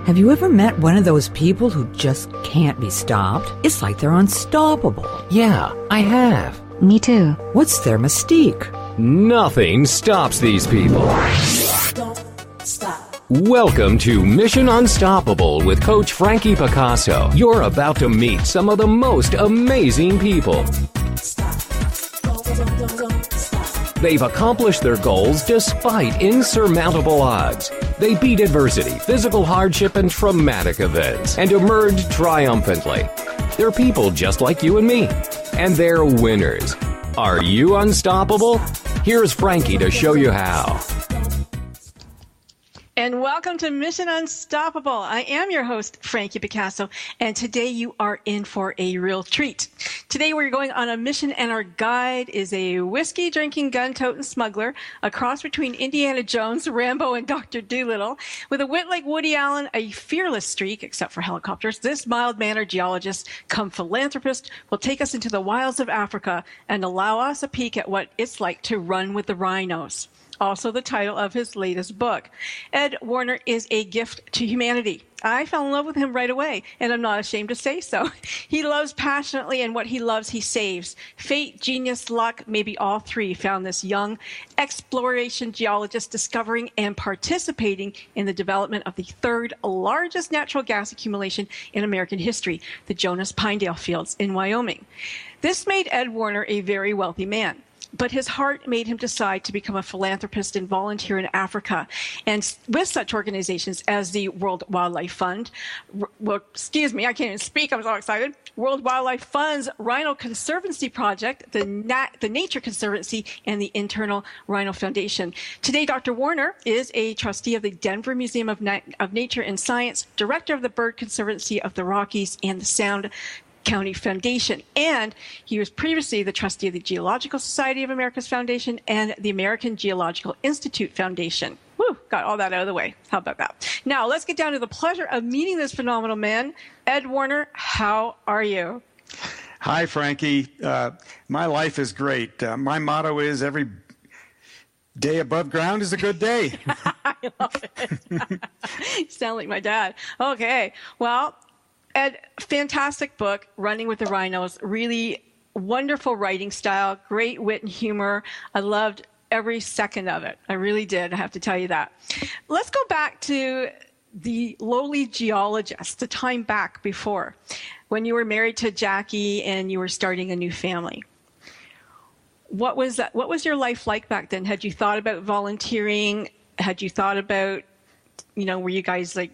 Have you ever met one of those people who just can't be stopped? It's like they're unstoppable. Yeah, I have. Me too. What's their mystique? Nothing stops these people. Don't stop. Welcome to Mission Unstoppable with Coach Frankie Picasso. You're about to meet some of the most amazing people. Stop. Don't stop. They've accomplished their goals despite insurmountable odds. They beat adversity, physical hardship, and traumatic events, and emerged triumphantly. They're people just like you and me, and they're winners. Are you unstoppable? Here's Frankie to show you how. And welcome to Mission Unstoppable. I am your host, Frankie Picasso, and today you are in for a real treat. Today we're going on a mission, and our guide is a whiskey-drinking, gun-toting smuggler, a cross between Indiana Jones, Rambo, and Dr. Dolittle. With a wit like Woody Allen, a fearless streak, except for helicopters, this mild-mannered geologist, come philanthropist, will take us into the wilds of Africa and allow us a peek at what it's like to run with the rhinos. Also the title of his latest book. Ed Warner is a gift to humanity. I fell in love with him right away, and I'm not ashamed to say so. He loves passionately, and what he loves, he saves. Fate, genius, luck, maybe all three found this young exploration geologist discovering and participating in the development of the third largest natural gas accumulation in American history, the Jonas Pinedale Fields in Wyoming. This made Ed Warner a very wealthy man. But his heart made him decide to become a philanthropist and volunteer in Africa, and with such organizations as the World Wildlife Fund, I can't even speak, I'm so excited, World Wildlife Fund's Rhino Conservancy Project, the Nature Conservancy, and the Internal Rhino Foundation. Today, Dr. Warner is a trustee of the Denver Museum of Nature and Science, director of the Bird Conservancy of the Rockies, and the Sound County Foundation, and he was previously the trustee of the Geological Society of America's Foundation and the American Geological Institute Foundation. Woo, got all that out of the way. How about that? Now, let's get down to the pleasure of meeting this phenomenal man. Ed Warner, how are you? Hi, Frankie. My life is great. My motto is every day above ground is a good day. I love it. You sound like my dad. Okay, well, Ed, fantastic book, Running With Rhinos. Really wonderful writing style, great wit and humor. I loved every second of it. I really did, I have to tell you that. Let's go back to the lowly geologist, the time back before, when you were married to Jackie and you were starting a new family. What was that? What was your life like back then? Had you thought about volunteering? Had you thought about, were you guys like,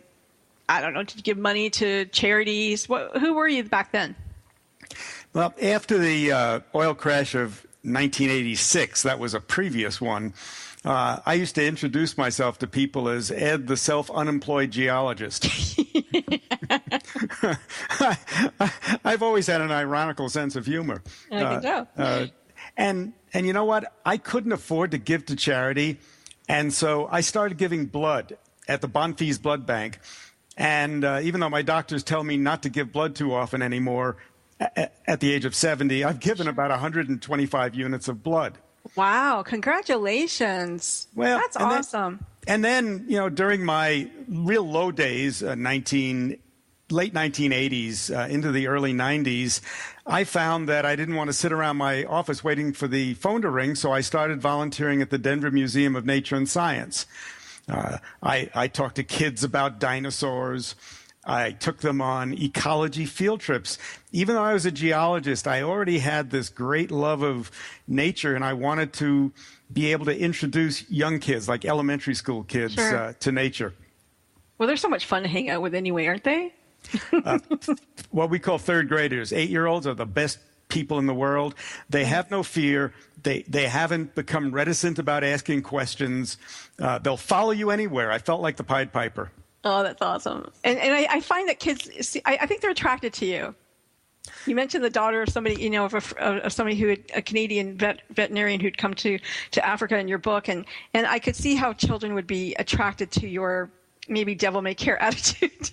I don't know, did you give money to charities? Who were you back then? Well, after the oil crash of 1986, that was a previous one, I used to introduce myself to people as Ed, the self-unemployed geologist. I've always had an ironical sense of humor. I can tell. And you know what? I couldn't afford to give to charity, and so I started giving blood at the Bonfils Blood Bank. And even though my doctors tell me not to give blood too often anymore, at the age of 70, I've given about 125 units of blood. Wow, congratulations. Well, that's awesome. Then, during my real low days, late 1980s into the early 90s, I found that I didn't want to sit around my office waiting for the phone to ring, so I started volunteering at the Denver Museum of Nature and Science. I talked to kids about dinosaurs. I took them on ecology field trips. Even though I was a geologist, I already had this great love of nature, and I wanted to be able to introduce young kids, like elementary school kids, Sure. To nature. Well, they're so much fun to hang out with anyway, aren't they? What we call third graders, 8-year-olds are the best people in the world. They have no fear. They haven't become reticent about asking questions. They'll follow you anywhere. I felt like the Pied Piper. Oh, that's awesome. And I find that kids, I think they're attracted to you. You mentioned the daughter of somebody, of somebody who had a Canadian veterinarian who'd come to Africa in your book. And I could see how children would be attracted to your maybe devil may care attitude.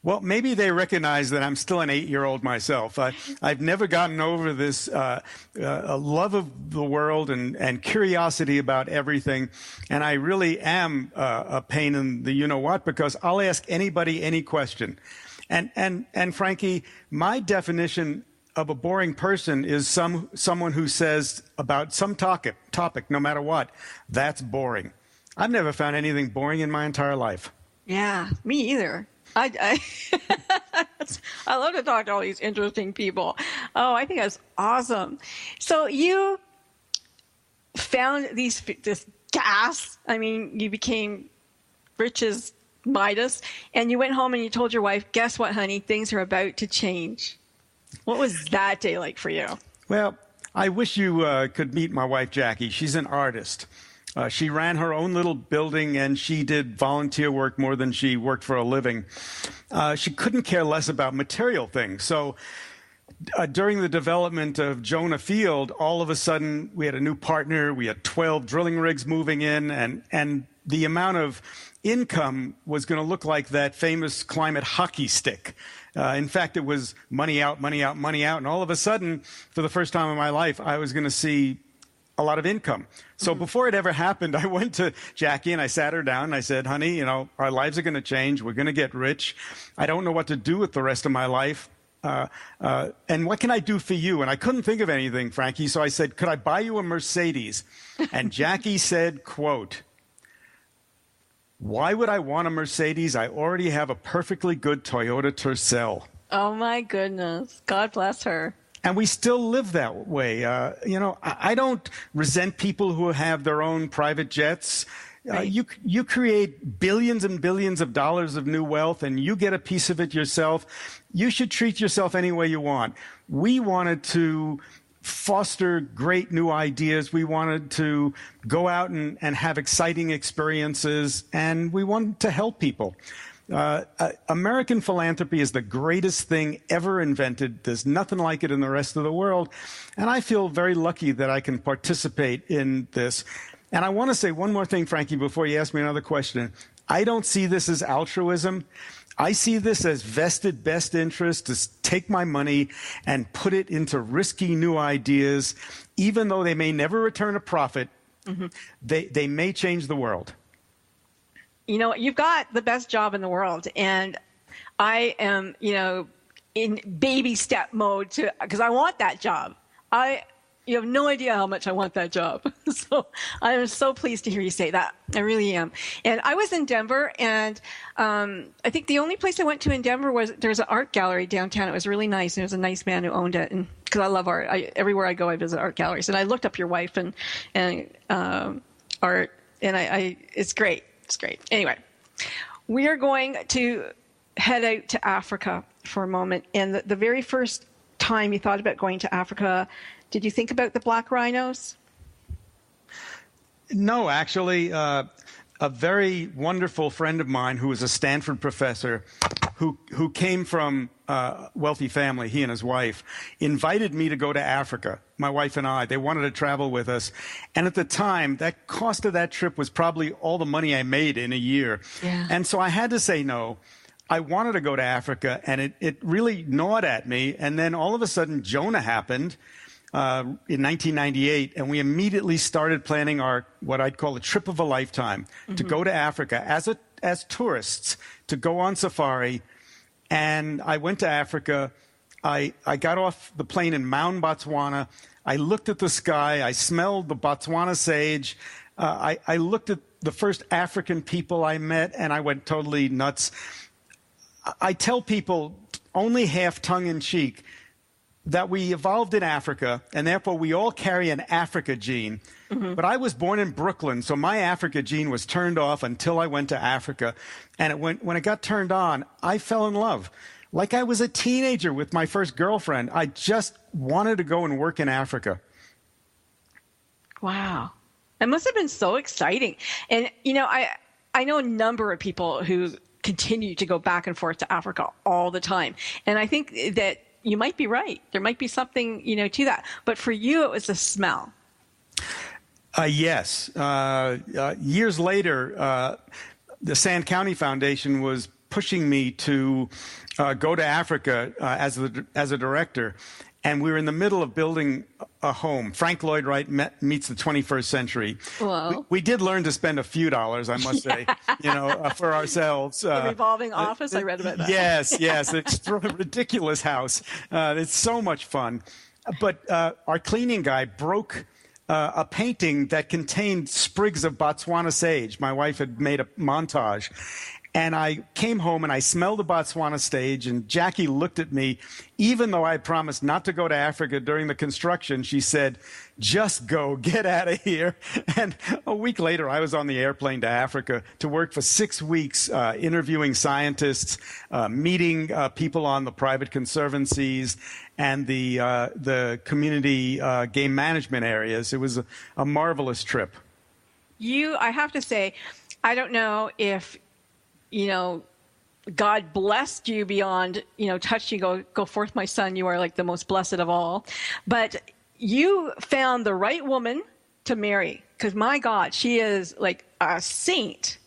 Well, maybe they recognize that I'm still an 8-year-old myself. I've never gotten over this love of the world and curiosity about everything. And I really am a pain in the you-know-what, because I'll ask anybody any question. And Frankie, my definition of a boring person is someone who says about some topic, no matter what, that's boring. I've never found anything boring in my entire life. Yeah, me either. I love to talk to all these interesting people. Oh, I think that's awesome. So you found this gas. I mean, you became rich as Midas, and you went home and you told your wife, guess what, honey? Things are about to change. What was that day like for you? Well, I wish you could meet my wife, Jackie. She's an artist. She ran her own little building, and she did volunteer work more than she worked for a living. She couldn't care less about material things. So during the development of Jonah Field, all of a sudden we had a new partner. We had 12 drilling rigs moving in, and the amount of income was going to look like that famous climate hockey stick. In fact, it was money out, money out, money out. And all of a sudden, for the first time in my life, I was going to see a lot of income. So before it ever happened, I went to Jackie and I sat her down and I said, honey, our lives are going to change. We're going to get rich. I don't know what to do with the rest of my life. And what can I do for you? And I couldn't think of anything, Frankie. So I said, could I buy you a Mercedes? And Jackie said, quote, why would I want a Mercedes? I already have a perfectly good Toyota Tercel. Oh, my goodness. God bless her. And we still live that way. I don't resent people who have their own private jets. Right. You create billions and billions of dollars of new wealth, and you get a piece of it yourself. You should treat yourself any way you want. We wanted to foster great new ideas. We wanted to go out and have exciting experiences, and we wanted to help people. American philanthropy is the greatest thing ever invented. There's nothing like it in the rest of the world. And I feel very lucky that I can participate in this. And I want to say one more thing, Frankie, before you ask me another question. I don't see this as altruism. I see this as vested best interest to take my money and put it into risky new ideas. Even though they may never return a profit, they may change the world. You've got the best job in the world, and I am, in baby step mode because I want that job. You have no idea how much I want that job. So I am so pleased to hear you say that. I really am. And I was in Denver, and I think the only place I went to in Denver was there's an art gallery downtown. It was really nice, and there was a nice man who owned it. And because I love art, everywhere I go, I visit art galleries. And I looked up your wife and art, and it's great. It's great. Anyway, we are going to head out to Africa for a moment. And the very first time you thought about going to Africa, did you think about the Black Rhinos? No, actually, a very wonderful friend of mine who was a Stanford professor who came from a wealthy family, he and his wife, invited me to go to Africa, my wife and I. They wanted to travel with us. And at the time, that cost of that trip was probably all the money I made in a year. Yeah. And so I had to say no. I wanted to go to Africa, and it really gnawed at me. And then all of a sudden, Jonah happened in 1998, and we immediately started planning our what I'd call a trip of a lifetime to go to Africa as tourists, to go on safari. And I went to Africa. I got off the plane in Maun, Botswana. I looked at the sky. I smelled the Botswana sage. I looked at the first African people I met, and I went totally nuts. I tell people, only half tongue-in-cheek, that we evolved in Africa, and therefore we all carry an Africa gene. But I was born in Brooklyn, so my Africa gene was turned off until I went to Africa. And when it got turned on, I fell in love. Like I was a teenager with my first girlfriend. I just wanted to go and work in Africa. Wow. It must have been so exciting. And, I know a number of people who continue to go back and forth to Africa all the time. And I think that you might be right. There might be something, to that. But for you, it was the smell. Yes. Years later, the Sand County Foundation was pushing me to go to Africa as a director. And we were in the middle of building a home. Frank Lloyd Wright meets the 21st century. We did learn to spend a few dollars, I must say, for ourselves. The revolving office, I read about that. Yes. It's a ridiculous house. It's so much fun. But our cleaning guy broke a painting that contained sprigs of Botswana sage. My wife had made a montage. And I came home and I smelled the Botswana sage, and Jackie looked at me. Even though I promised not to go to Africa during the construction, she said, just go, get out of here. And a week later, I was on the airplane to Africa to work for 6 weeks, interviewing scientists, meeting people on the private conservancies and the community game management areas. It was a marvelous trip. I have to say, I don't know if God blessed you beyond, touch you, go forth, my son, you are like the most blessed of all. But you found the right woman to marry, because my God, she is like a saint.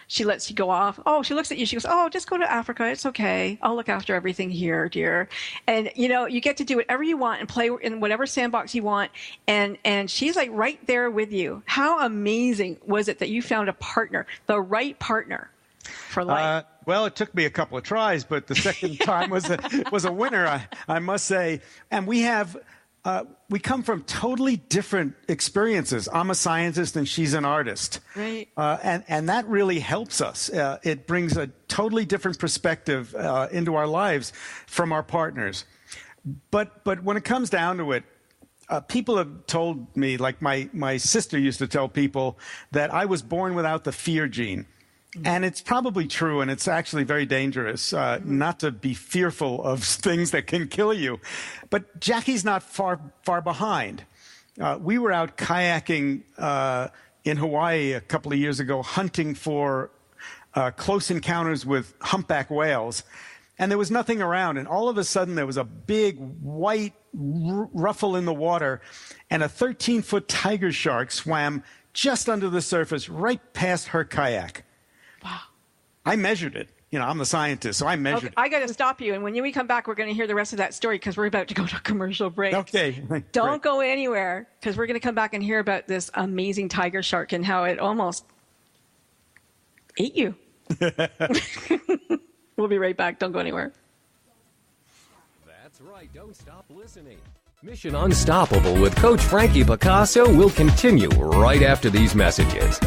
She lets you go off. Oh, she looks at you. She goes, oh, just go to Africa. It's okay. I'll look after everything here, dear. And, you get to do whatever you want and play in whatever sandbox you want. And she's like right there with you. How amazing was it that you found a partner, the right partner for life? Well, it took me a couple of tries, but the second time was a winner, I must say. And we come from totally different experiences. I'm a scientist and she's an artist. Right. And that really helps us. It brings a totally different perspective into our lives from our partners. But when it comes down to it, people have told me, like my sister used to tell people, that I was born without the fear gene. And it's probably true, and it's actually very dangerous not to be fearful of things that can kill you. But Jackie's not far behind. We were out kayaking in Hawaii a couple of years ago, hunting for close encounters with humpback whales, and there was nothing around. And all of a sudden, there was a big white ruffle in the water, and a 13-foot tiger shark swam just under the surface, right past her kayak. Wow. I measured it. I'm the scientist, so I measured it. I got to stop you. And when we come back, we're going to hear the rest of that story because we're about to go to a commercial break. Okay. Don't go anywhere because we're going to come back and hear about this amazing tiger shark and how it almost ate you. We'll be right back. Don't go anywhere. That's right. Don't stop listening. Mission Unstoppable with Coach Frankie Picasso will continue right after these messages.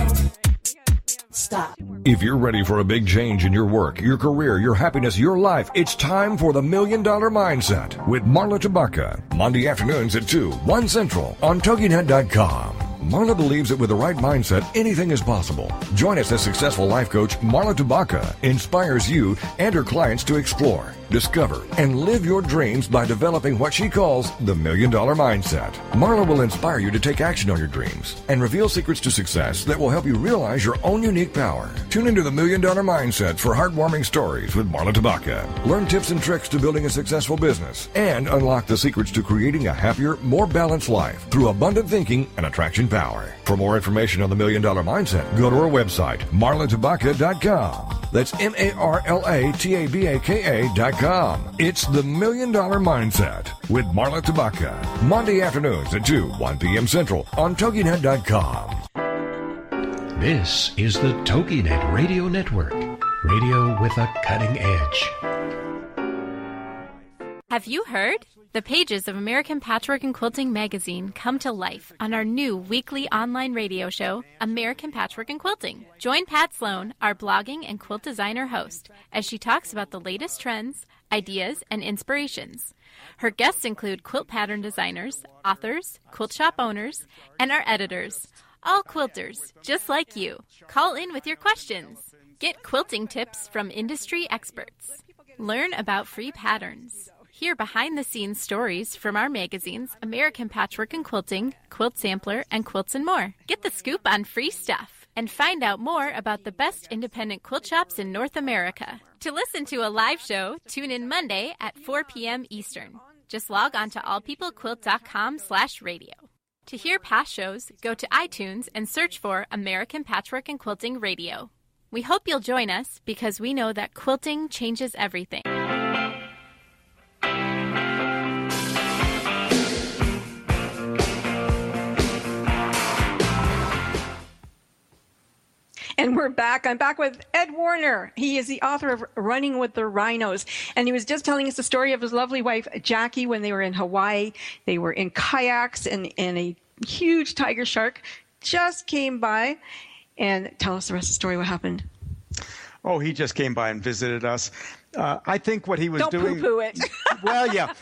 Stop. If you're ready for a big change in your work, your career, your happiness, your life, it's time for the $1 Million Mindset with Marla Tabaka. Monday afternoons at 2, 1 Central on TogiNet.com. Marla believes that with the right mindset, anything is possible. Join us as successful life coach Marla Tabaka inspires you and her clients to explore, discover, and live your dreams by developing what she calls the $1 Million Mindset. Marla will inspire you to take action on your dreams and reveal secrets to success that will help you realize your own unique power. Tune into the $1 Million Mindset for heartwarming stories with Marla Tabaka. Learn tips and tricks to building a successful business and unlock the secrets to creating a happier, more balanced life through abundant thinking and attraction power. For more information on the $1 Million Mindset, go to our website, marlatabaka.com. That's MarlaTabaka.com. It's the $1 Million Mindset with Marla Tabaka. Monday afternoons at 2, 1 p.m. Central on TogiNet.com. This is the TogiNet Radio Network. Radio with a cutting edge. Have you heard? The pages of American Patchwork and Quilting magazine come to life on our new weekly online radio show, American Patchwork and Quilting. Join Pat Sloan, our blogging and quilt designer host, as she talks about the latest trends, ideas, and inspirations. Her guests include quilt pattern designers, authors, quilt shop owners, and our editors, all quilters, just like you. Call in with your questions. Get quilting tips from industry experts. Learn about free patterns. Hear behind-the-scenes stories from our magazines, American Patchwork and Quilting, Quilt Sampler, and Quilts and More. Get the scoop on free stuff and find out more about the best independent quilt shops in North America. To listen to a live show, tune in Monday at 4 p.m. Eastern. Just log on to allpeoplequilt.com/radio. To hear past shows, go to iTunes and search for American Patchwork and Quilting Radio. We hope you'll join us because we know that quilting changes everything. And we're back. I'm back with Ed Warner. He is the author of Running with the Rhinos. And he was just telling us the story of his lovely wife, Jackie, when they were in Hawaii. They were in kayaks and a huge tiger shark just came by. And tell us the rest of the story. What happened? Oh, he just came by and visited us. I think what he was doing... Don't poo-poo it. Well, yeah.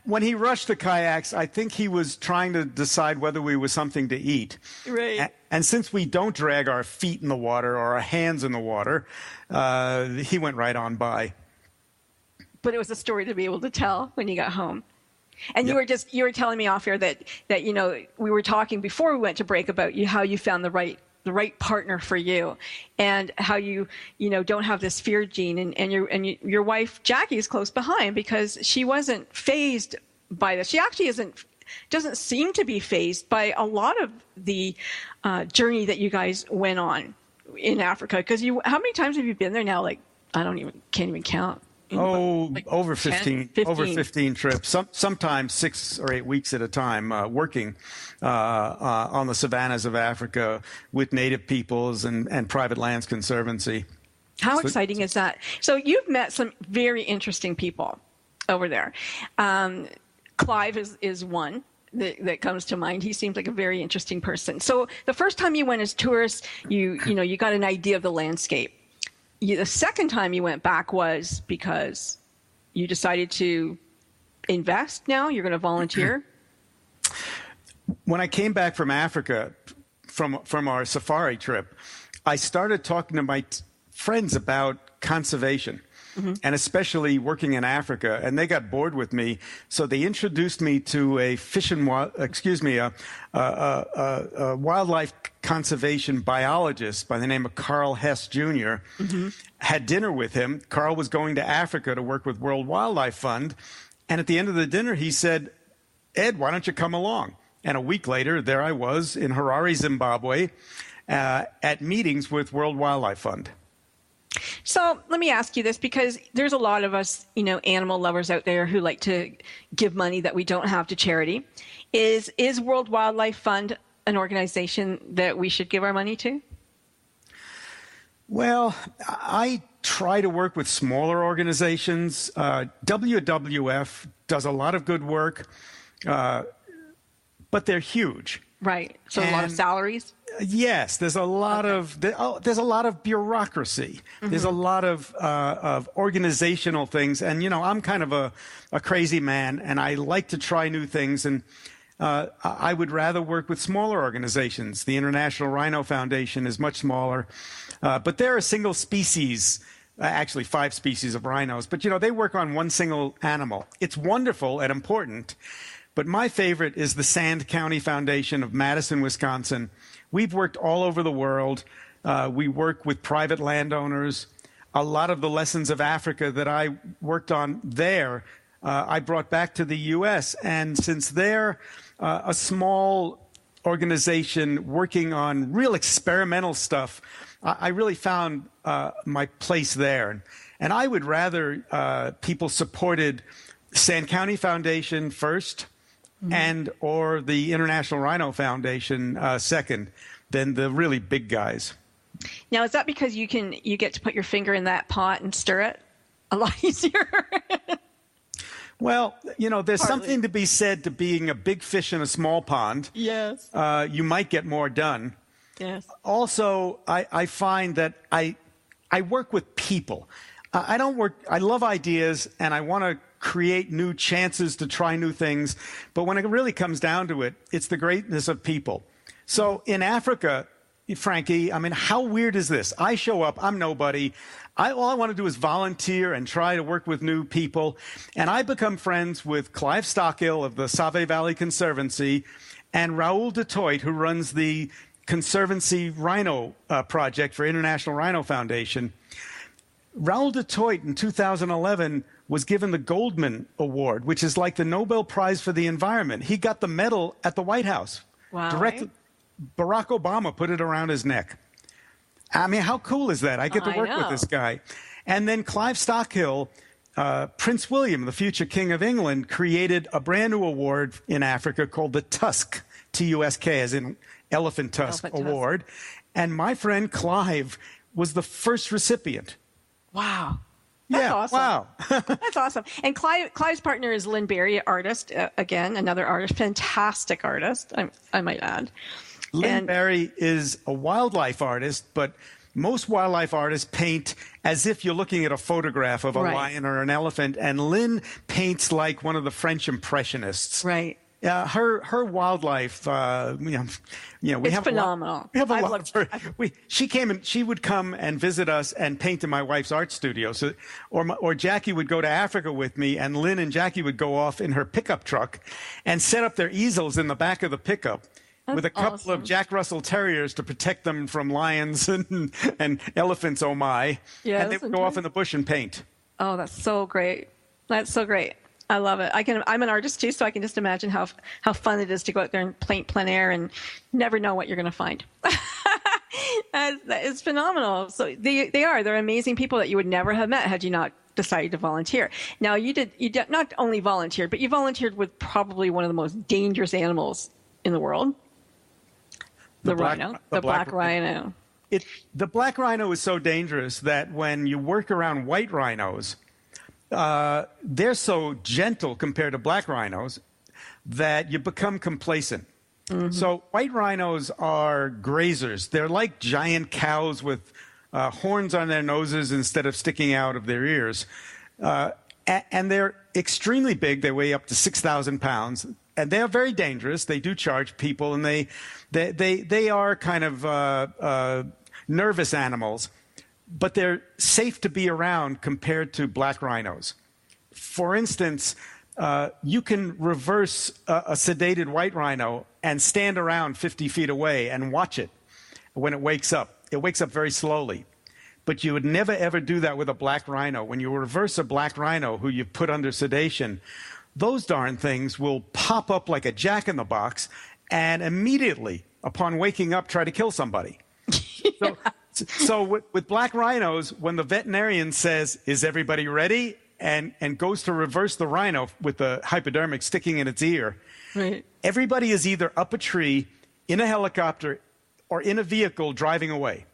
When he rushed the kayaks, I think he was trying to decide whether we were something to eat. Right. And since we don't drag our feet in the water or our hands in the water, he went right on by. But it was a story to be able to tell when you got home. And Yep. you were telling me off here that we were talking before we went to break about how you found the right partner for you, and how you don't have this fear gene, and your wife Jackie is close behind because she wasn't fazed by this. She actually doesn't seem to be fazed by a lot of the journey that you guys went on in Africa. Because how many times have you been there now? Like can't even count. Over 15, 10, over 15 trips, sometimes 6 or 8 weeks at a time, working on the savannas of Africa with native peoples and private lands conservancy. How exciting is that? So you've met some very interesting people over there. Clive is one that comes to mind. He seems like a very interesting person. So the first time you went as tourists, you got an idea of the landscape. The second time you went back was because you decided to invest. Now you're going to volunteer. When I came back from Africa, from our safari trip, I started talking to my friends about conservation, and especially working in Africa, and they got bored with me. So they introduced me to a wildlife conservation biologist by the name of Carl Hess Jr. Had dinner with him. Carl was going to Africa to work with World Wildlife Fund, and at the end of the dinner, he said, "Ed, why don't you come along?" And a week later, there I was in Harare, Zimbabwe, at meetings with World Wildlife Fund. So let me ask you this, because there's a lot of us, animal lovers out there who like to give money that we don't have to charity. Is World Wildlife Fund an organization that we should give our money to? Well, I try to work with smaller organizations. WWF does a lot of good work, but they're huge. Right. So a lot of salaries? Yes, there's a lot of bureaucracy. There's a lot of organizational things, and I'm kind of a crazy man, and I like to try new things, and I would rather work with smaller organizations. The International Rhino Foundation is much smaller, but they're a single species. Actually 5 species of rhinos, but they work on one single animal. It's wonderful and important. But my favorite is the Sand County Foundation of Madison, Wisconsin. We've worked all over the world. We work with private landowners. A lot of the lessons of Africa that I worked on there, I brought back to the U.S. And since they're a small organization working on real experimental stuff, I really found my place there. And I would rather people supported Sand County Foundation first, and or the International Rhino Foundation second, than the really big guys. Now, is that because you get to put your finger in that pot and stir it a lot easier? Well, there's something to be said to being a big fish in a small pond. Yes. You might get more done. Yes. Also, I find that I work with people. I love ideas, and I want to create new chances to try new things. But when it really comes down to it, it's the greatness of people. So in Africa, Frankie, how weird is this? I show up, I'm nobody. All I want to do is volunteer and try to work with new people. And I become friends with Clive Stockill of the Save Valley Conservancy and Raoul Dutoit, who runs the Conservancy Rhino project for International Rhino Foundation. Raoul Dutoit in 2011 was given the Goldman Award, which is like the Nobel Prize for the Environment. He got the medal at the White House. Wow. Barack Obama put it around his neck. I mean, how cool is that? I get to work with this guy. And then Clive Stockhill, Prince William, the future King of England, created a brand new award in Africa called the Tusk, T-U-S-K, as in Elephant Tusk Award. And my friend Clive was the first recipient. Wow. That's awesome. Wow. That's awesome. And Clive's partner is Lynn Barry, artist, again, another artist, fantastic artist, I might add. Lynn Barry is a wildlife artist, but most wildlife artists paint as if you're looking at a photograph of a lion or an elephant, and Lynn paints like one of the French Impressionists. Right. Her wildlife, we it's have phenomenal. We have a lot of her. She came and she would come and visit us and paint in my wife's art studio. So, or Jackie would go to Africa with me, and Lynn and Jackie would go off in her pickup truck and set up their easels in the back of the pickup. With a couple of Jack Russell Terriers to protect them from lions and elephants, oh my. Yeah, and they would go off in the bush and paint. Oh, that's so great. That's so great. I love it. I'm an artist too, so I can just imagine how fun it is to go out there and paint plein air and never know what you're going to find. It's phenomenal. So they're amazing people that you would never have met had you not decided to volunteer. Now you did not only volunteered, but you volunteered with probably one of the most dangerous animals in the world. The Black Rhino. The Black Rhino is so dangerous that when you work around white rhinos, they're so gentle compared to black rhinos that you become complacent. Mm-hmm. So white rhinos are grazers. They're like giant cows with horns on their noses instead of sticking out of their ears. And they're extremely big. They weigh up to 6,000 pounds. And they are very dangerous. They do charge people, and they are kind of nervous animals, but they're safe to be around compared to black rhinos. For instance, you can reverse a sedated white rhino and stand around 50 feet away and watch it when it wakes up. It wakes up very slowly. But you would never, ever do that with a black rhino. When you reverse a black rhino who you put under sedation, those darn things will pop up like a jack-in-the-box and immediately, upon waking up, try to kill somebody. So with black rhinos, when the veterinarian says, "Is everybody ready?" and goes to reverse the rhino with the hypodermic sticking in its ear, everybody is either up a tree, in a helicopter, or in a vehicle driving away.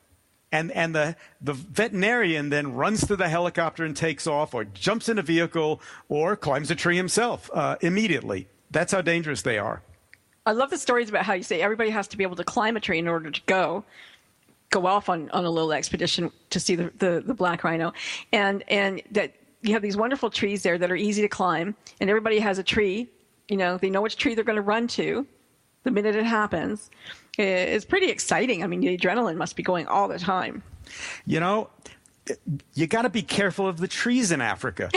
And the veterinarian then runs to the helicopter and takes off, or jumps in a vehicle, or climbs a tree himself immediately. That's how dangerous they are. I love the stories about how you say everybody has to be able to climb a tree in order to go off on a little expedition to see the black rhino, and that you have these wonderful trees there that are easy to climb, and everybody has a tree. They know which tree they're going to run to the minute it happens. It's pretty exciting. I mean, the adrenaline must be going all the time. You got to be careful of the trees in Africa.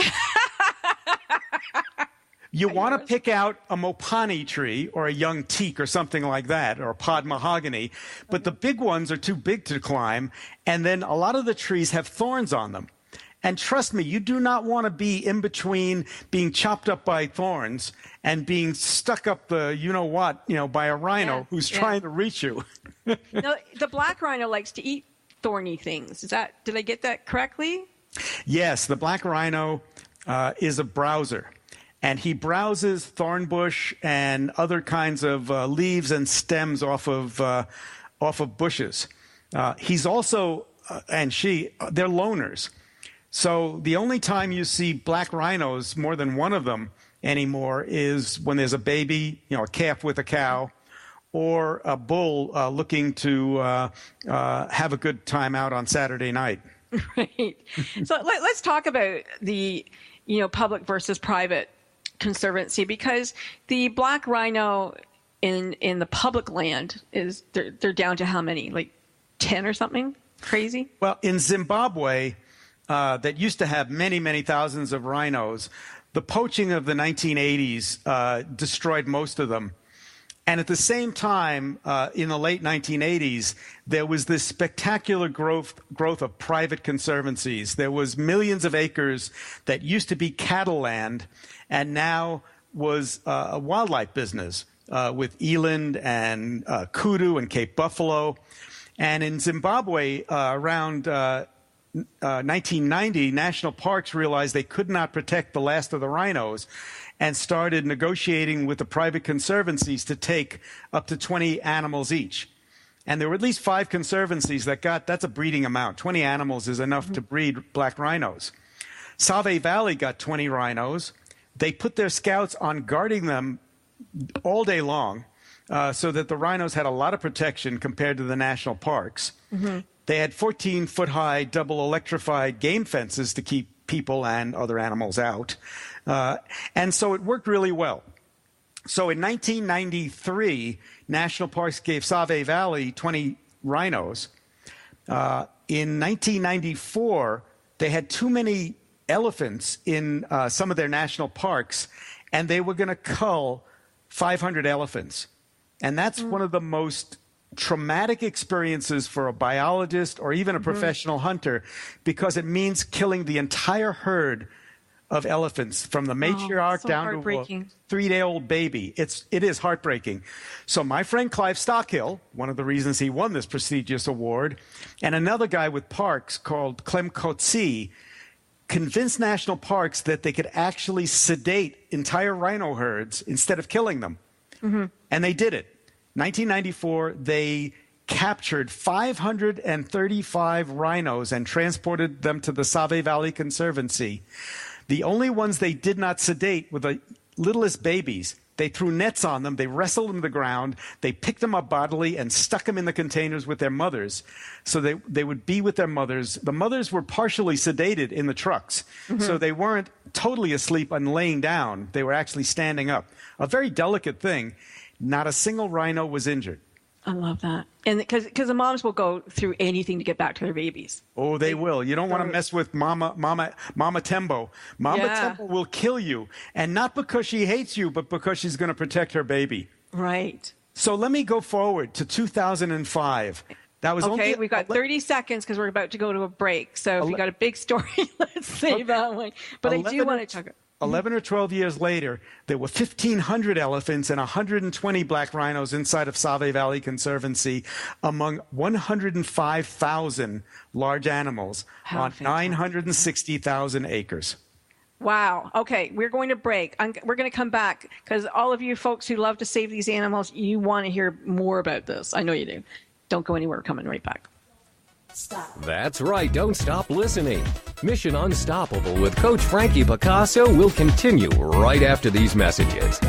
You want to pick out a mopani tree or a young teak or something like that, or a pod mahogany, but the big ones are too big to climb, and then a lot of the trees have thorns on them. And trust me, you do not want to be in between being chopped up by thorns and being stuck up by a rhino who's trying to reach you. Now, the black rhino likes to eat thorny things. Did I get that correctly? Yes, the black rhino is a browser. And he browses thorn bush and other kinds of leaves and stems off of bushes. He's also, they're loners. So the only time you see black rhinos, more than one of them anymore, is when there's a baby, a calf with a cow, or a bull looking to have a good time out on Saturday night. Right. So let's talk about the, public versus private conservancy, because the black rhino in the public land they're down to how many, like 10 or something crazy? Well, in Zimbabwe, that used to have many, many thousands of rhinos, the poaching of the 1980s destroyed most of them. And at the same time, in the late 1980s, there was this spectacular growth of private conservancies. There was millions of acres that used to be cattle land and now was a wildlife business with eland and kudu and Cape Buffalo. And in Zimbabwe, around 1990, national parks realized they could not protect the last of the rhinos and started negotiating with the private conservancies to take up to 20 animals each. And there were at least 5 conservancies that's a breeding amount. 20 animals is enough to breed black rhinos. Save Valley got 20 rhinos. They put their scouts on guarding them all day long so that the rhinos had a lot of protection compared to the national parks. They had 14-foot-high double electrified game fences to keep people and other animals out. And so it worked really well. So in 1993, National Parks gave Save Valley 20 rhinos. In 1994, they had too many elephants in some of their national parks, and they were going to cull 500 elephants. And that's one of the most traumatic experiences for a biologist or even a professional hunter, because it means killing the entire herd of elephants from the matriarch down to a 3-day-old baby. It is heartbreaking. So my friend Clive Stockhill, one of the reasons he won this prestigious award, and another guy with parks called Clem Coetzee, convinced national parks that they could actually sedate entire rhino herds instead of killing them. And they did it. 1994, they captured 535 rhinos and transported them to the Save Valley Conservancy. The only ones they did not sedate were the littlest babies. They threw nets on them, they wrestled them to the ground, they picked them up bodily and stuck them in the containers with their mothers. So they would be with their mothers. The mothers were partially sedated in the trucks. So they weren't totally asleep and laying down. They were actually standing up. A very delicate thing. Not a single rhino was injured. I love that. And because the moms will go through anything to get back to their babies. Oh, they will. You don't want to mess with Mama Tembo. Mama Tembo will kill you. And not because she hates you, but because she's going to protect her baby. Right. So let me go forward to 2005. That was okay, we've got 30 seconds because we're about to go to a break. So if you got a big story, let's save that one. But I do want to talk about 11 or 12 years later, there were 1,500 elephants and 120 black rhinos inside of Save Valley Conservancy among 105,000 large animals on 960,000 acres. Wow. Okay, we're going to break. We're going to come back because all of you folks who love to save these animals, you want to hear more about this. I know you do. Don't go anywhere. We're coming right back. Stop. That's right. Don't stop listening. Mission Unstoppable with Coach Frankie Picasso will continue right after these messages.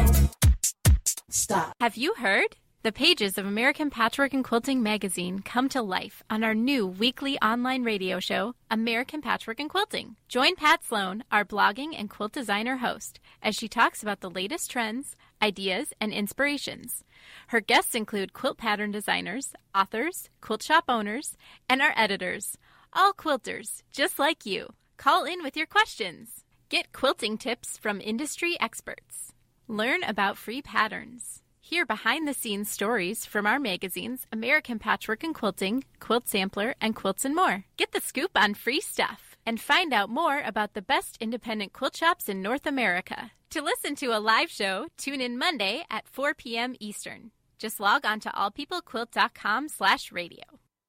Stop. Have you heard? The pages of American Patchwork and Quilting magazine come to life on our new weekly online radio show, American Patchwork and Quilting. Join Pat Sloan, our blogging and quilt designer host, as she talks about the latest trends, ideas, and inspirations. Her guests include quilt pattern designers, authors, quilt shop owners, and our editors, all quilters just like you. Call in with your questions. Get quilting tips from industry experts. Learn about free patterns. Hear behind-the-scenes stories from our magazines, American Patchwork and Quilting, Quilt Sampler, and Quilts and More. Get the scoop on free stuff and find out more about the best independent quilt shops in North America. To listen to a live show, tune in Monday at 4 p.m. Eastern. Just log on to allpeoplequilt.com/radio.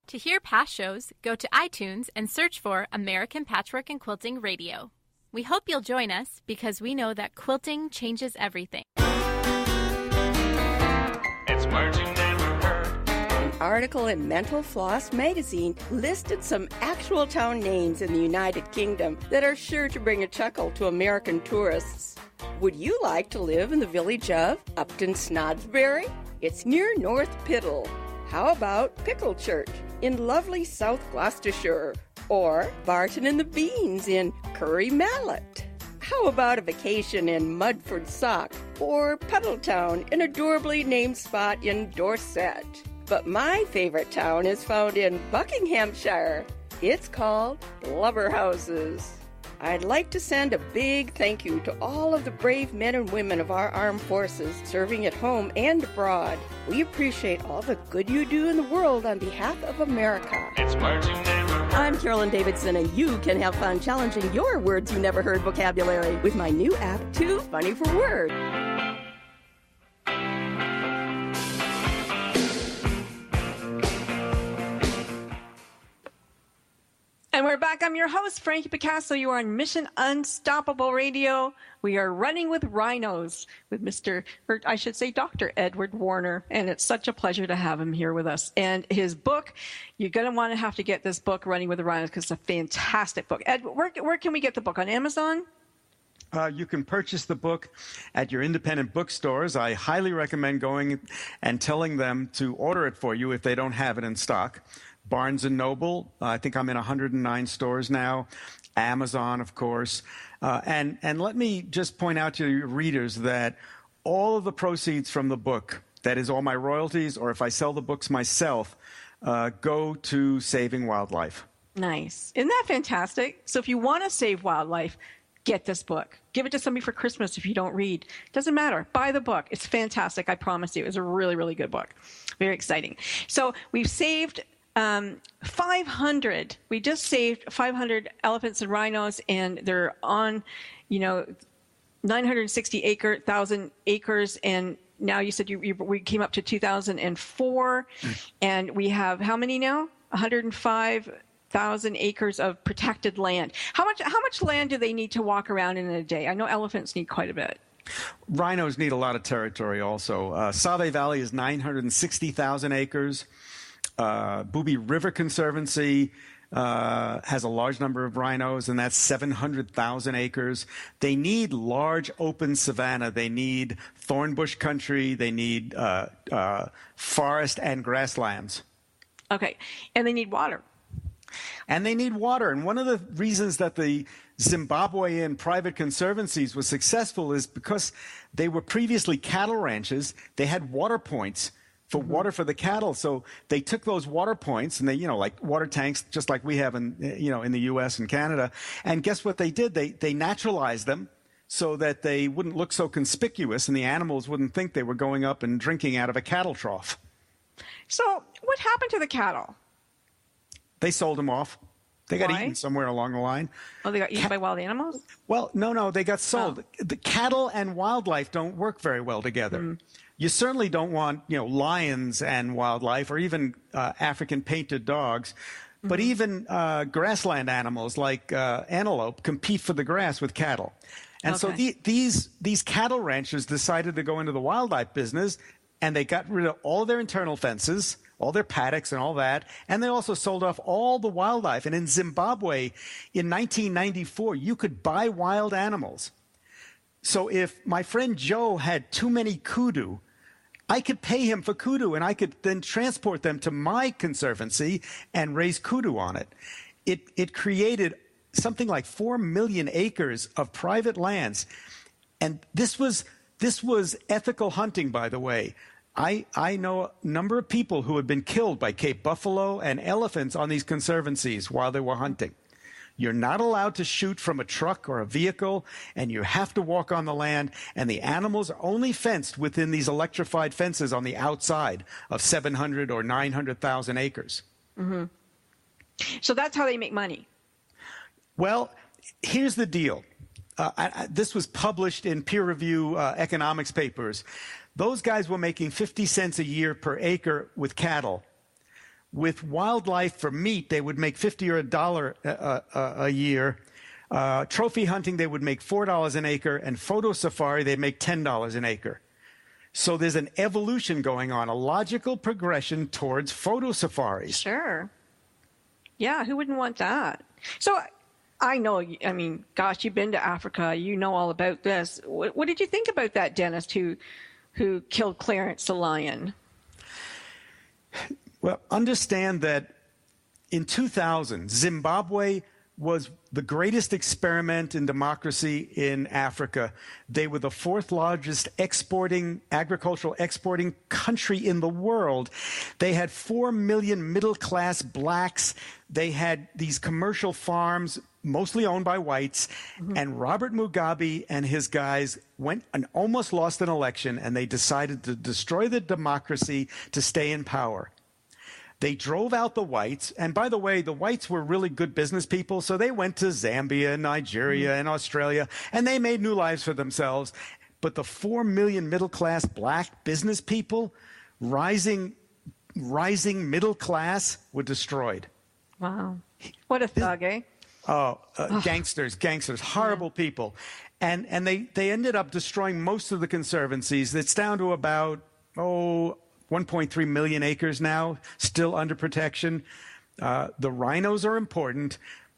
To hear past shows, go to iTunes and search for American Patchwork and Quilting Radio. We hope you'll join us because we know that quilting changes everything. It's words you never heard. An article in Mental Floss magazine listed some actual town names in the United Kingdom that are sure to bring a chuckle to American tourists. Would you like to live in the village of Upton Snodsbury? It's near North Piddle. How about Pickle Church in lovely South Gloucestershire? Or Barton and the Beans in Curry Mallet? How about a vacation in Mudford Sock? Or Puddletown, an adorably named spot in Dorset? But my favorite town is found in Buckinghamshire. It's called Blubberhouses. I'd like to send a big thank you to all of the brave men and women of our armed forces serving at home and abroad. We appreciate all the good you do in the world on behalf of America. It's words you never heard. I'm Carolyn Davidson, and you can have fun challenging your words you never heard vocabulary with my new app, Too Funny for Word. back. I'm your host, Frankie Picasso. You are on Mission Unstoppable Radio. We are running with rhinos with Dr. Edward Warner. And it's such a pleasure to have him here with us. And his book, you're going to have to get this book, Running with the Rhinos, because it's a fantastic book. Ed, where can we get the book? On Amazon? You can purchase the book at your independent bookstores. I highly recommend going and telling them to order it for you if they don't have it in stock. Barnes & Noble, I think I'm in 109 stores now. Amazon, of course. And let me just point out to your readers that all of the proceeds from the book, that is all my royalties, or if I sell the books myself, go to saving wildlife. Nice. Isn't that fantastic? So if you want to save wildlife, get this book. Give it to somebody for Christmas if you don't read. Doesn't matter. Buy the book. It's fantastic. I promise you. It's a really, really good book. Very exciting. So we've saved 500. We just saved 500 elephants and rhinos, and they're on, 960,000 acres. And now you said we came up to 2004, and we have how many now? 105,000 acres of protected land. How much land do they need to walk around in a day? I know elephants need quite a bit. Rhinos need a lot of territory also. Save Valley is 960,000 acres. Booby River Conservancy has a large number of rhinos, and that's 700,000 acres. They need large open savanna. They need thornbush country. They need forest and grasslands. Okay, and they need water. And they need water. And one of the reasons that the Zimbabwean private conservancies was successful is because they were previously cattle ranches. They had water points for water for the cattle. So they took those water points, and they, like water tanks, just like we have in the U.S. and Canada. And guess what they did? They naturalized them so that they wouldn't look so conspicuous, and the animals wouldn't think they were going up and drinking out of a cattle trough. So what happened to the cattle? They sold them off. They got Why? eaten somewhere along the line. Oh, they got eaten by wild animals? Well, no, they got sold. Oh. The cattle and wildlife don't work very well together. Mm. You certainly don't want, lions and wildlife, or even African painted dogs. Mm-hmm. But even grassland animals like antelope compete for the grass with cattle. And so these cattle ranchers decided to go into the wildlife business, and they got rid of all their internal fences, all their paddocks and all that, and they also sold off all the wildlife. And in Zimbabwe, in 1994, you could buy wild animals. So if my friend Joe had too many kudu, I could pay him for kudu, and I could then transport them to my conservancy and raise kudu on it. It created something like 4 million acres of private lands. And this was ethical hunting, by the way. I know a number of people who had been killed by Cape buffalo and elephants on these conservancies while they were hunting. You're not allowed to shoot from a truck or a vehicle, and you have to walk on the land, and the animals are only fenced within these electrified fences on the outside of 700 or 900,000 acres. Mm-hmm. So that's how they make money. Well, here's the deal. This was published in peer review economics papers. Those guys were making 50 cents a year per acre with cattle. With wildlife for meat, they would make $50 or $1 a year. Trophy hunting, they would make $4 an acre. And photo safari, they make $10 an acre. So there's an evolution going on, a logical progression towards photo safaris. Sure. Yeah, who wouldn't want that? So I know, gosh, you've been to Africa. You know all about this. What did you think about that dentist who killed Clarence the lion? Well, understand that in 2000, Zimbabwe was the greatest experiment in democracy in Africa. They were the fourth largest agricultural exporting country in the world. They had 4 million middle-class blacks. They had these commercial farms, mostly owned by whites. Mm-hmm. And Robert Mugabe and his guys went and almost lost an election, and they decided to destroy the democracy to stay in power. They drove out the whites. And by the way, the whites were really good business people. So they went to Zambia, Nigeria, and Australia, and they made new lives for themselves. But the 4 million middle-class black business people, rising middle class, were destroyed. Wow. What a thug, eh? Gangsters, horrible people. And they ended up destroying most of the conservancies. It's down to about, 1.3 million acres now, still under protection. The rhinos are important,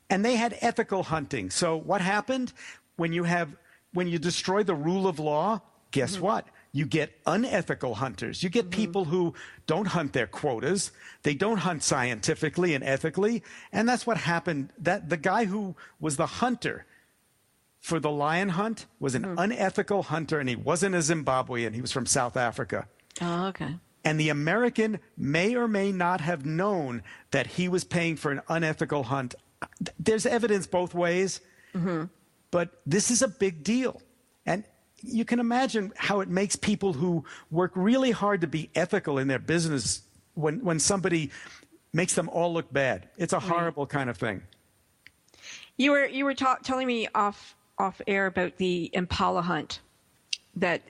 and they had ethical hunting. So what happened? When you destroy the rule of law, guess what? You get unethical hunters. You get people who don't hunt their quotas. They don't hunt scientifically and ethically. And that's what happened. That the guy who was the hunter for the lion hunt was an unethical hunter, and he wasn't a Zimbabwean. He was from South Africa. Oh, okay. And the American may or may not have known that he was paying for an unethical hunt. There's evidence both ways, but this is a big deal. And you can imagine how it makes people who work really hard to be ethical in their business when somebody makes them all look bad. It's a horrible kind of thing. You were telling me off air about the impala hunt, that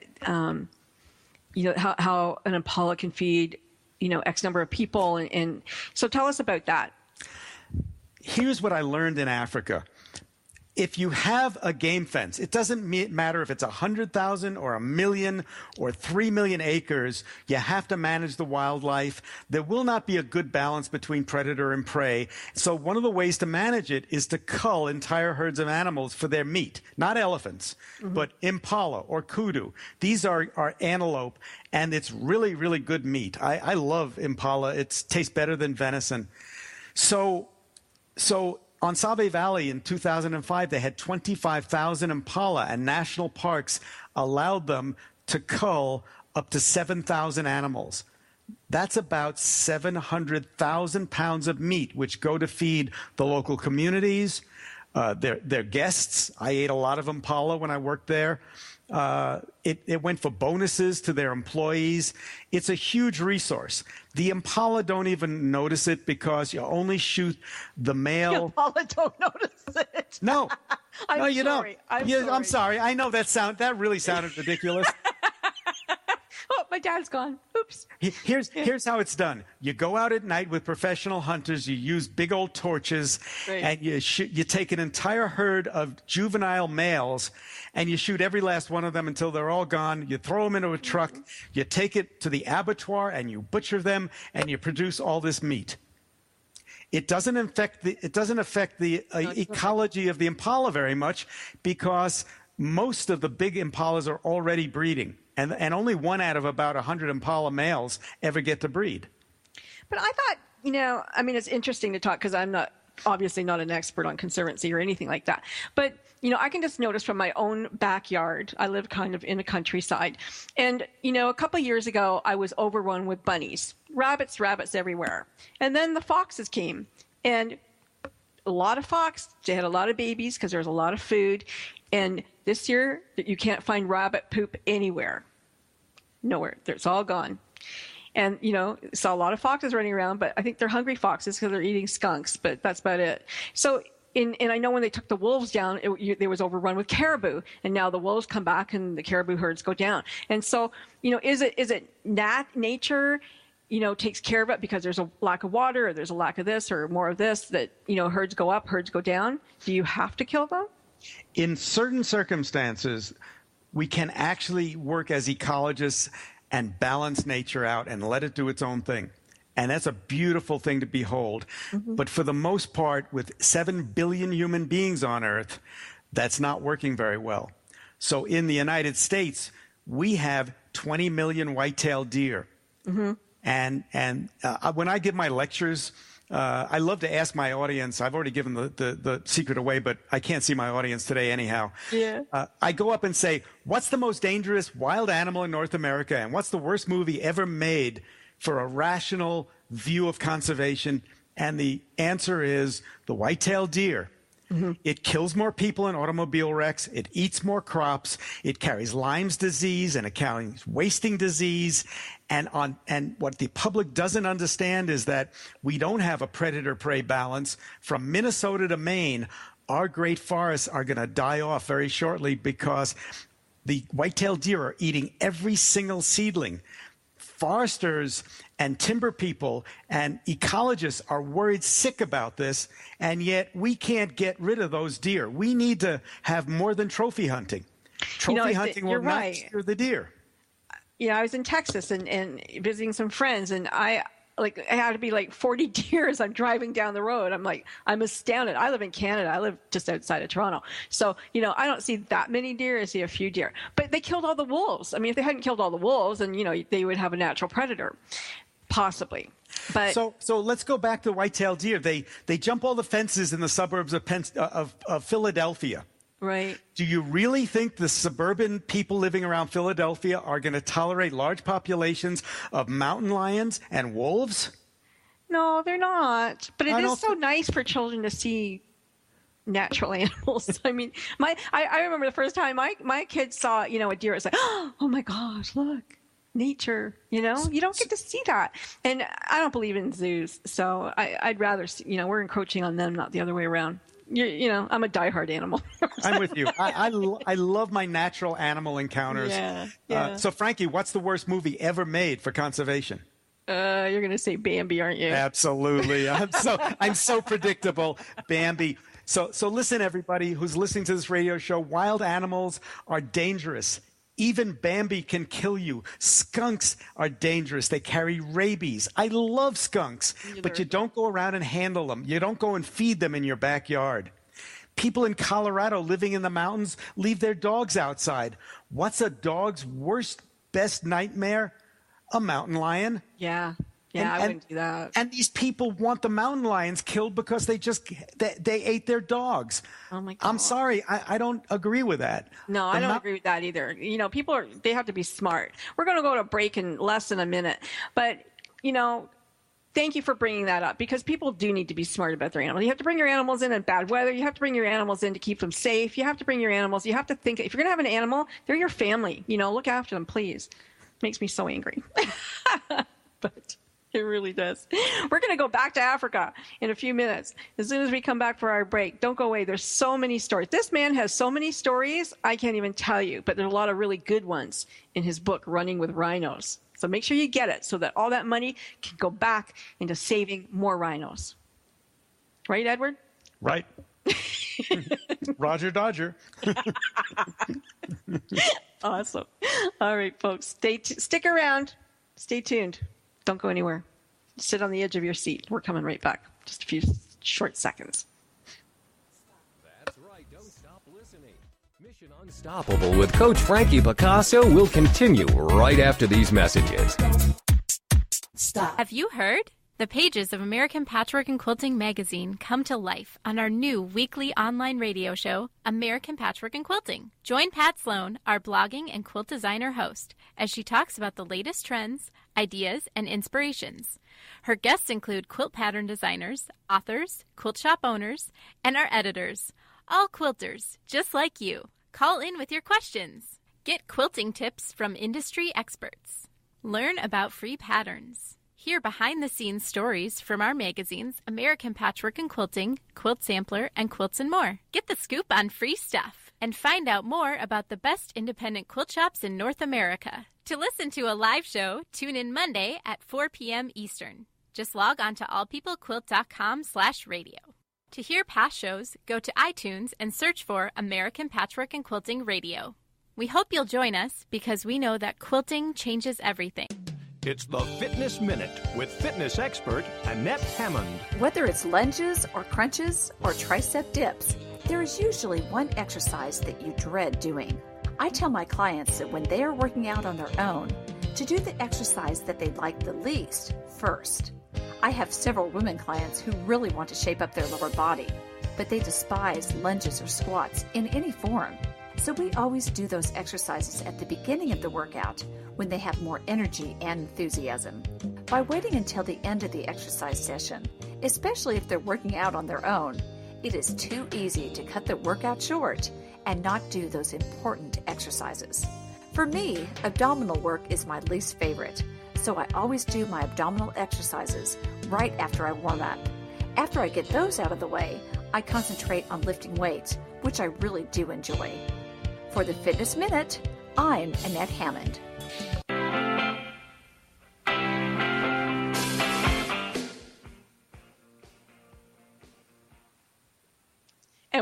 how an impala can feed X number of people, and so tell us about that. Here's what I learned in Africa. If you have a game fence, it doesn't matter if it's 100,000 or 1 million or 3 million acres, you have to manage the wildlife. There will not be a good balance between predator and prey. So one of the ways to manage it is to cull entire herds of animals for their meat. Not elephants, but impala or kudu. These are antelope, and it's really, really good meat. I love impala. It tastes better than venison. So on Save Valley in 2005, they had 25,000 impala, and national parks allowed them to cull up to 7,000 animals. That's about 700,000 pounds of meat, which go to feed the local communities, their guests. I ate a lot of impala when I worked there. It went for bonuses to their employees. It's a huge resource. The impala don't even notice it because you only shoot the male. The impala don't notice it. No, I'm no, you sorry. don't. I'm sorry. I know that really sounded ridiculous. Oh, my dad's gone. Oops. Here's how it's done. You go out at night with professional hunters. You use big old torches, and you take an entire herd of juvenile males, and you shoot every last one of them until they're all gone. You throw them into a truck. You take it to the abattoir, and you butcher them, and you produce all this meat. It doesn't affect the ecology of the impala very much, because most of the big impalas are already breeding. And only one out of about 100 impala males ever get to breed. But I thought, it's interesting to talk, because I'm obviously not an expert on conservancy or anything like that. But, I can just notice from my own backyard, I live kind of in the countryside. And, a couple of years ago, I was overrun with bunnies, rabbits everywhere. And then the foxes came, and a lot of fox, they had a lot of babies because there was a lot of food. And this year, you can't find rabbit poop anywhere. Nowhere. It's all gone. And, saw a lot of foxes running around, but I think they're hungry foxes because they're eating skunks, but that's about it. So, and I know when they took the wolves down, they was overrun with caribou, and now the wolves come back and the caribou herds go down. And so, is it nature, takes care of it because there's a lack of water, or there's a lack of this or more of this, that, herds go up, herds go down? Do you have to kill them? In certain circumstances, we can actually work as ecologists and balance nature out and let it do its own thing. And that's a beautiful thing to behold. But for the most part, with 7 billion human beings on Earth, that's not working very well. So in the United States, we have 20 million white-tailed deer. And when I give my lectures, I love to ask my audience. I've already given the secret away, but I can't see my audience today anyhow. Yeah. I go up and say, what's the most dangerous wild animal in North America? And what's the worst movie ever made for a rational view of conservation? And the answer is the white-tailed deer. It kills more people in automobile wrecks. It eats more crops. It carries Lyme's disease, and it carries wasting disease. And what the public doesn't understand is that we don't have a predator-prey balance. From Minnesota to Maine, our great forests are going to die off very shortly because the white-tailed deer are eating every single seedling. foresters and timber people and ecologists are worried sick about this, and yet we can't get rid of those deer. We need to have more than trophy hunting. Trophy hunting will not cure the deer. I was in Texas and visiting some friends, and I had to be like 40 deer as I'm driving down the road. I'm astounded. I live in Canada. I live just outside of Toronto. So, I don't see that many deer. I see a few deer. But they killed all the wolves. I mean, if they hadn't killed all the wolves, then, they would have a natural predator, possibly. But so let's go back to white-tailed deer. They jump all the fences in the suburbs of Philadelphia. Right. Do you really think the suburban people living around Philadelphia are going to tolerate large populations of mountain lions and wolves? No, they're not. But it is so nice for children to see natural animals. I mean, I remember the first time my kids saw, a deer. It's like, oh my gosh, look, nature. You don't get to see that. And I don't believe in zoos, so I'd rather see, we're encroaching on them, not the other way around. I'm a diehard animal. I'm with you. I love my natural animal encounters. Yeah. So, Frankie, what's the worst movie ever made for conservation? You're going to say Bambi, aren't you? Absolutely. I'm so predictable. Bambi. So listen, everybody who's listening to this radio show, wild animals are dangerous. Even Bambi can kill you. Skunks are dangerous. They carry rabies. I love skunks, but you don't go around and handle them. You don't go and feed them in your backyard. People in Colorado living in the mountains leave their dogs outside. What's a dog's best nightmare? A mountain lion. Yeah. Yeah, I wouldn't do that. And these people want the mountain lions killed because they ate their dogs. Oh my God. I'm sorry, I don't agree with that. No, I don't agree with that either. People they have to be smart. We're going to go to a break in less than a minute, but thank you for bringing that up, because people do need to be smart about their animals. You have to bring your animals in bad weather. You have to bring your animals in to keep them safe. You have to bring your animals. You have to think, if you're going to have an animal, they're your family. Look after them, please. Makes me so angry. But it really does. We're going to go back to Africa in a few minutes. As soon as we come back for our break, don't go away. There's so many stories. This man has so many stories, I can't even tell you, but there's a lot of really good ones in his book, Running with Rhinos. So make sure you get it so that all that money can go back into saving more rhinos. Right, Edward? Right. Roger Dodger. Awesome. All right, folks. Stick around. Stay tuned. Don't go anywhere. Sit on the edge of your seat. We're coming right back. Just a few short seconds. That's right. Don't stop listening. Mission Unstoppable with Coach Frankie Picasso will continue right after these messages. Stop. Have you heard? The pages of American Patchwork and Quilting magazine come to life on our new weekly online radio show, American Patchwork and Quilting. Join Pat Sloan, our blogging and quilt designer host, as she talks about the latest trends, ideas, and inspirations. Her guests include quilt pattern designers, authors, quilt shop owners, and our editors, all quilters, just like you. Call in with your questions. Get quilting tips from industry experts. Learn about free patterns. Hear behind-the-scenes stories from our magazines, American Patchwork and Quilting, Quilt Sampler, and Quilts and More. Get the scoop on free stuff and find out more about the best independent quilt shops in North America. To listen to a live show, tune in Monday at 4 p.m. Eastern. Just log on to allpeoplequilt.com/radio. To hear past shows, go to iTunes and search for American Patchwork and Quilting Radio. We hope you'll join us because we know that quilting changes everything. It's the Fitness Minute with fitness expert Annette Hammond. Whether it's lunges or crunches or tricep dips, there is usually one exercise that you dread doing. I tell my clients that when they are working out on their own, to do the exercise that they like the least first. I have several women clients who really want to shape up their lower body, but they despise lunges or squats in any form. So we always do those exercises at the beginning of the workout when they have more energy and enthusiasm. By waiting until the end of the exercise session, especially if they're working out on their own, it is too easy to cut the workout short and not do those important exercises. For me, abdominal work is my least favorite, so I always do my abdominal exercises right after I warm up. After I get those out of the way, I concentrate on lifting weights, which I really do enjoy. For the Fitness Minute, I'm Annette Hammond.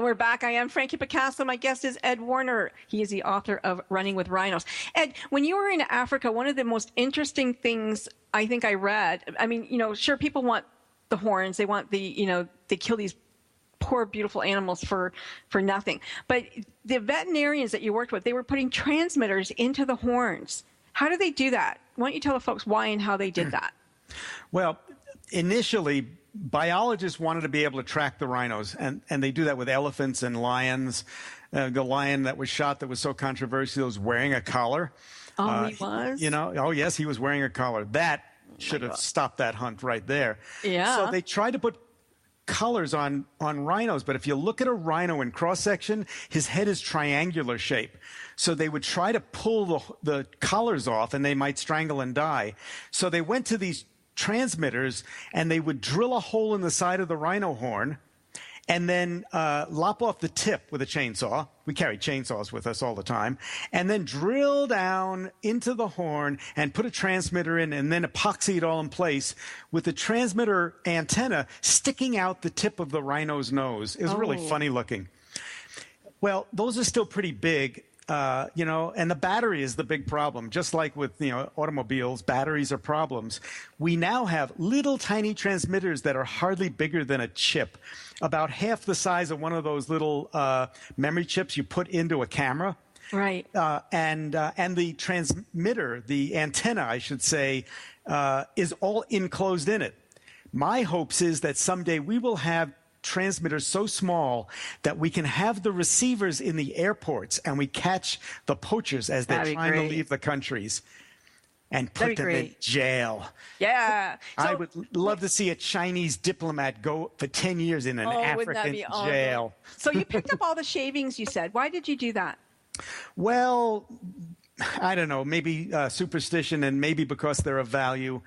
we're back. I am Frankie Picasso. My guest is Ed Warner. He is the author of Running with Rhinos. Ed, when you were in Africa, one of the most interesting things I think I read, I mean, sure, people want the horns. They want they kill these poor, beautiful animals for nothing. But the veterinarians that you worked with, they were putting transmitters into the horns. How do they do that? Why don't you tell the folks why and how they did that? Well, initially, biologists wanted to be able to track the rhinos, and they do that with elephants and lions. The lion that was shot that was so controversial was wearing a collar. Oh, he was? Oh, yes, he was wearing a collar. That should have stopped that hunt right there. Yeah. So they tried to put colors on rhinos, but if you look at a rhino in cross-section, his head is triangular shape. So they would try to pull the collars off, and they might strangle and die. So they went to these transmitters, and they would drill a hole in the side of the rhino horn and then lop off the tip with a chainsaw. We carry chainsaws with us all the time. And then drill down into the horn and put a transmitter in and then epoxy it all in place with the transmitter antenna sticking out the tip of the rhino's nose. It was really funny looking. Well, those are still pretty big. And the battery is the big problem. Just like with, automobiles, batteries are problems. We now have little tiny transmitters that are hardly bigger than a chip, about half the size of one of those little memory chips you put into a camera. Right. And the transmitter, the antenna, I should say, is all enclosed in it. My hopes is that someday we will have transmitters so small that we can have the receivers in the airports and we catch the poachers as they're trying to leave the countries and put them in jail. Yeah. I would love to see a Chinese diplomat go for 10 years in an African jail. So you picked up all the shavings, you said. Why did you do that? Well, I don't know, maybe superstition and maybe because they're of value.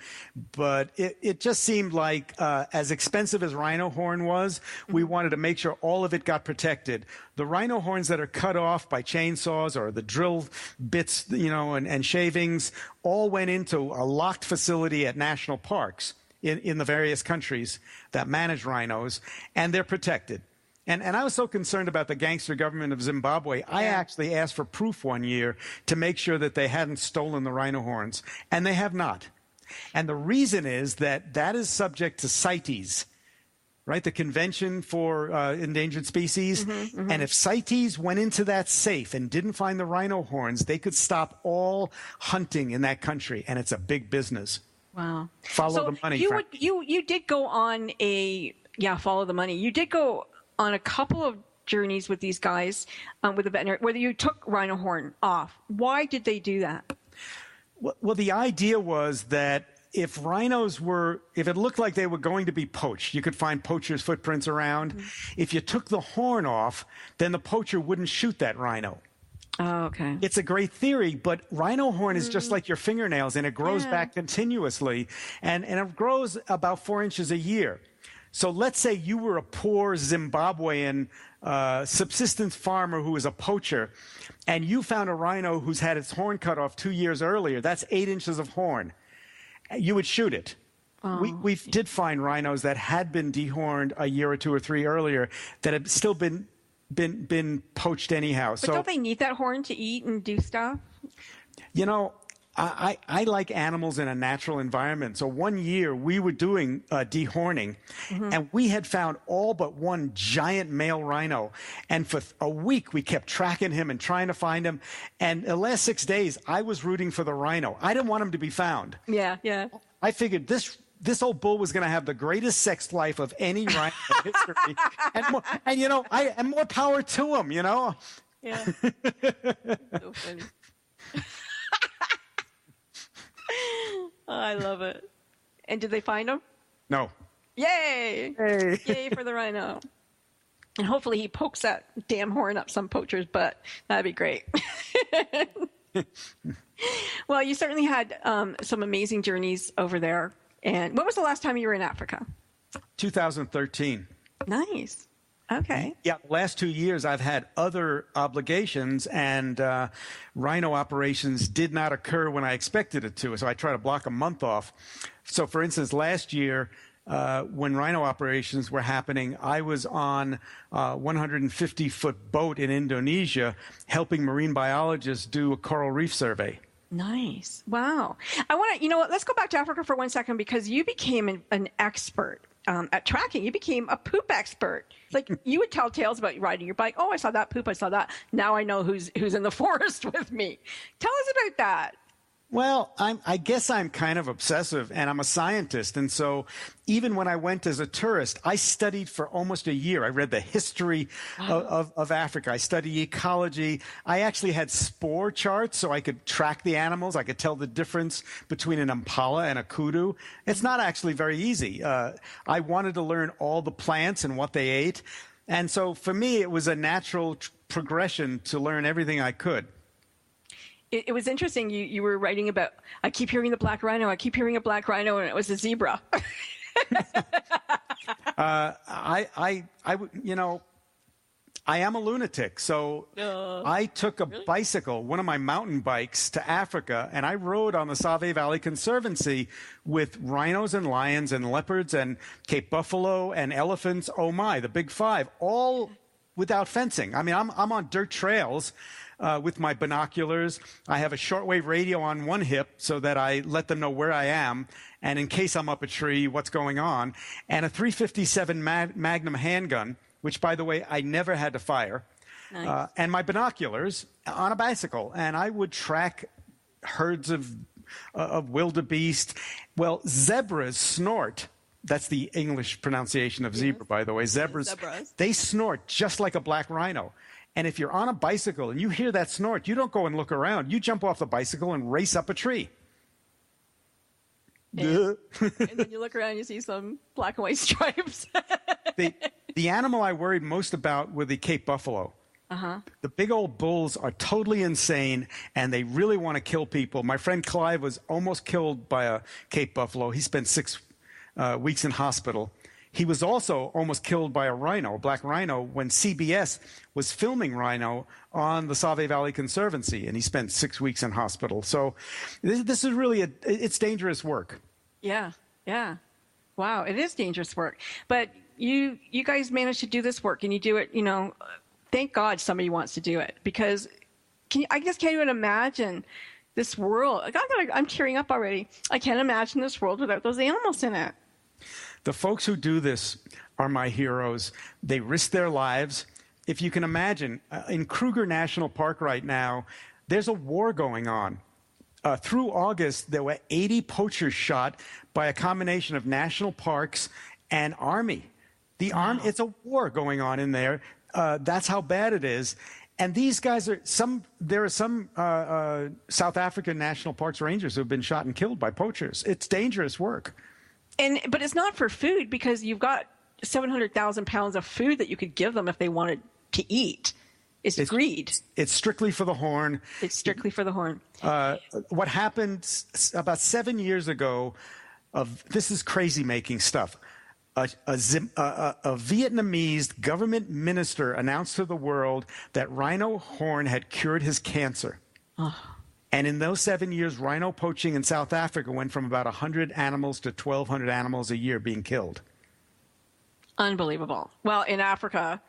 But it just seemed like as expensive as rhino horn was, we wanted to make sure all of it got protected. The rhino horns that are cut off by chainsaws or the drill bits, and shavings all went into a locked facility at national parks in the various countries that manage rhinos, and they're protected. And I was so concerned about the gangster government of Zimbabwe, I actually asked for proof one year to make sure that they hadn't stolen the rhino horns, and they have not. And the reason is that is subject to CITES, right? The Convention for Endangered Species. And if CITES went into that safe and didn't find the rhino horns, they could stop all hunting in that country, and it's a big business. Wow. Follow the money. You did go on follow the money. You did go on a couple of journeys with these guys, with the veterinary, whether you took rhino horn off. Why did they do that? Well, the idea was that if it looked like they were going to be poached, you could find poachers' footprints around. If you took the horn off, then the poacher wouldn't shoot that rhino. Oh, okay. It's a great theory, but rhino horn is just like your fingernails, and it grows back continuously, and it grows about 4 inches a year. So let's say you were a poor Zimbabwean subsistence farmer who was a poacher, and you found a rhino who's had its horn cut off 2 years earlier. That's 8 inches of horn. You would shoot it. We did find rhinos that had been dehorned a year or 2 or 3 earlier that had still been poached anyhow. But don't they need that horn to eat and do stuff? I like animals in a natural environment. So one year we were doing dehorning, and we had found all but one giant male rhino. And for a week we kept tracking him and trying to find him. And the last 6 days I was rooting for the rhino. I didn't want him to be found. Yeah. I figured this old bull was going to have the greatest sex life of any rhino in history. And more power to him, Yeah. So funny. I love it. And did they find him? No. Yay! Hey. Yay for the rhino. And hopefully he pokes that damn horn up some poacher's butt. That'd be great. Well, you certainly had some amazing journeys over there. And when was the last time you were in Africa? 2013. Nice. Okay. Yeah, the last 2 years I've had other obligations, and rhino operations did not occur when I expected it to. So I try to block a month off. So, for instance, last year when rhino operations were happening, I was on a 150-foot boat in Indonesia helping marine biologists do a coral reef survey. Nice. Wow. I want to, let's go back to Africa for 1 second, because you became an expert at tracking. You became a poop expert. Like, you would tell tales about riding your bike. Oh, I saw that poop. I saw that. Now I know who's in the forest with me. Tell us about that. Well, I guess I'm kind of obsessive, and I'm a scientist. And so even when I went as a tourist, I studied for almost a year. I read the history of Africa. I studied ecology. I actually had spore charts so I could track the animals. I could tell the difference between an impala and a kudu. It's not actually very easy. I wanted to learn all the plants and what they ate. And so for me, it was a natural progression to learn everything I could. It was interesting. You were writing about, I keep hearing the black rhino. I keep hearing a black rhino, and it was a zebra. I am a lunatic. So I took a bicycle, one of my mountain bikes, to Africa, and I rode on the Save Valley Conservancy with rhinos and lions and leopards and Cape buffalo and elephants. Oh my, the big five, all without fencing. I mean, I'm on dirt trails. With my binoculars. I have a shortwave radio on one hip so that I let them know where I am, and in case I'm up a tree, what's going on, and a .357 Magnum handgun, which, by the way, I never had to fire, nice. And my binoculars on a bicycle, and I would track herds of wildebeest. Well, zebras snort. That's the English pronunciation of zebra, by the way. Zebras, they snort just like a black rhino. And if you're on a bicycle and you hear that snort, you don't go and look around. You jump off the bicycle and race up a tree. And then you look around and you see some black and white stripes. The animal I worried most about were the Cape buffalo. The big old bulls are totally insane, and they really want to kill people. My friend Clive was almost killed by a Cape buffalo. He spent 6 weeks in hospital. He was also almost killed by a rhino, a black rhino, when CBS was filming rhino on the Save Valley Conservancy, and he spent 6 weeks in hospital. So this is really it's dangerous work. Yeah. Wow, it is dangerous work. But you guys managed to do this work, and you do it, thank God somebody wants to do it, because I just can't even imagine this world. I'm tearing up already. I can't imagine this world without those animals in it. The folks who do this are my heroes. They risk their lives. If you can imagine, in Kruger National Park right now, there's a war going on. Through August, there were 80 poachers shot by a combination of national parks and army. The army, it's a war going on in there. That's how bad it is. And these guys there are some South African National Parks rangers who have been shot and killed by poachers. It's dangerous work. But it's not for food, because you've got 700,000 pounds of food that you could give them if they wanted to eat. It's greed. It's strictly for the horn. It's strictly for the horn. What happened about 7 years ago, this is crazy making stuff. A Vietnamese government minister announced to the world that rhino horn had cured his cancer. Oh. And in those 7 years, rhino poaching in South Africa went from about 100 animals to 1,200 animals a year being killed. Unbelievable. Well, in Africa,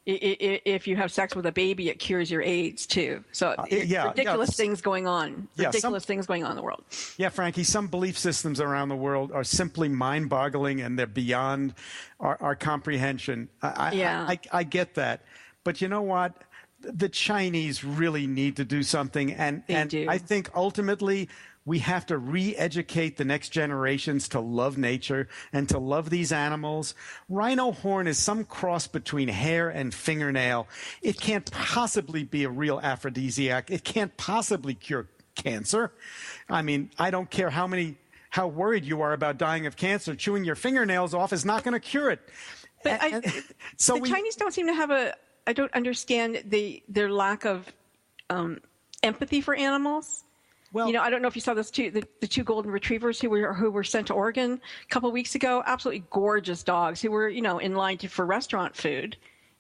if you have sex with a baby, it cures your AIDS too. So ridiculous things going on. Ridiculous things going on in the world. Yeah, Frankie, some belief systems around the world are simply mind-boggling, and they're beyond our comprehension. I get that. But you know what? The Chinese really need to do something, and I think ultimately we have to re-educate the next generations to love nature and to love these animals. Rhino horn is some cross between hair and fingernail. It can't possibly be a real aphrodisiac. It can't possibly cure cancer. I mean, I don't care how worried you are about dying of cancer. Chewing your fingernails off is not going to cure it. But Chinese don't seem to have I don't understand their lack of empathy for animals. Well, I don't know if you saw the 2 golden retrievers who were sent to Oregon a couple of weeks ago. Absolutely gorgeous dogs who were, in line for restaurant food,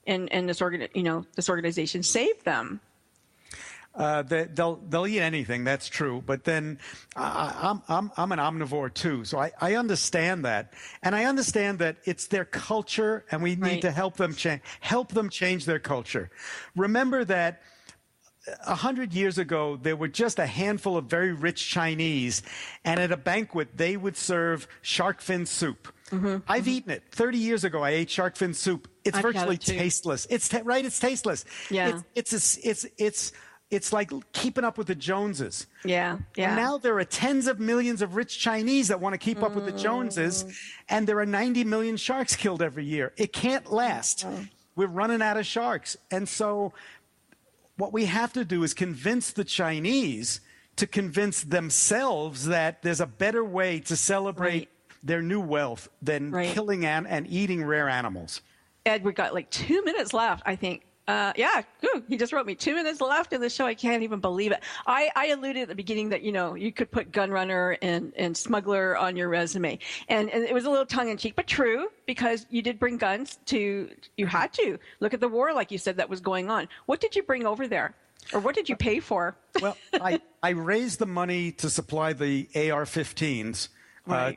and this organization saved them. They'll eat anything. That's true. But then I'm an omnivore too, so I understand that, and I understand that it's their culture, and we need to help them change their culture. Remember that 100 years ago, there were just a handful of very rich Chinese, and at a banquet, they would serve shark fin soup. I've eaten it. 30 years ago, I ate shark fin soup. It's virtually tasteless. It's tasteless. Yeah. It's like keeping up with the Joneses. Yeah. And now there are tens of millions of rich Chinese that want to keep up with the Joneses, and there are 90 million sharks killed every year. It can't last. We're running out of sharks. And so what we have to do is convince the Chinese to convince themselves that there's a better way to celebrate their new wealth than killing and eating rare animals. Ed, we've got like 2 minutes left, I think. He just wrote me 2 minutes left in the show. I can't even believe it. I alluded at the beginning that, you could put gun runner and smuggler on your resume. And it was a little tongue in cheek, but true, because you did bring guns you had to look at the war, like you said, that was going on. What did you bring over there? Or what did you pay for? Well, I raised the money to supply the AR-15s.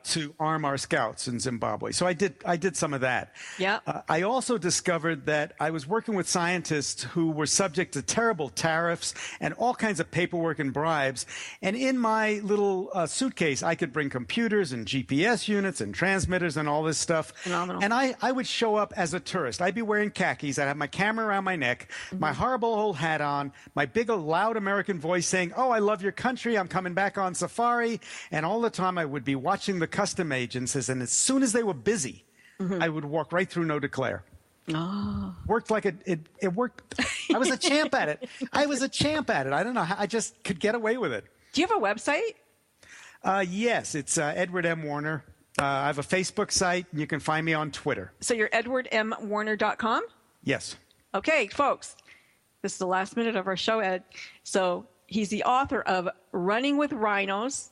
To arm our scouts in Zimbabwe. So I did some of that. Yeah. I also discovered that I was working with scientists who were subject to terrible tariffs and all kinds of paperwork and bribes. And in my little suitcase, I could bring computers and GPS units and transmitters and all this stuff. Phenomenal. And I would show up as a tourist. I'd be wearing khakis. I'd have my camera around my neck, my horrible old hat on, my big, loud American voice saying, "Oh, I love your country. I'm coming back on safari." And all the time I would be watching the custom agents, and as soon as they were busy, I would walk right through no declare. Worked like it worked. I was a champ at it. I don't know how, I just could get away with it. Do you have a website? Yes, it's Edward M. Warner. I have a Facebook site, and you can find me on Twitter. So you're edwardmwarner.com? Yes. Okay, folks, this is the last minute of our show, Ed. So he's the author of Running With Rhinos.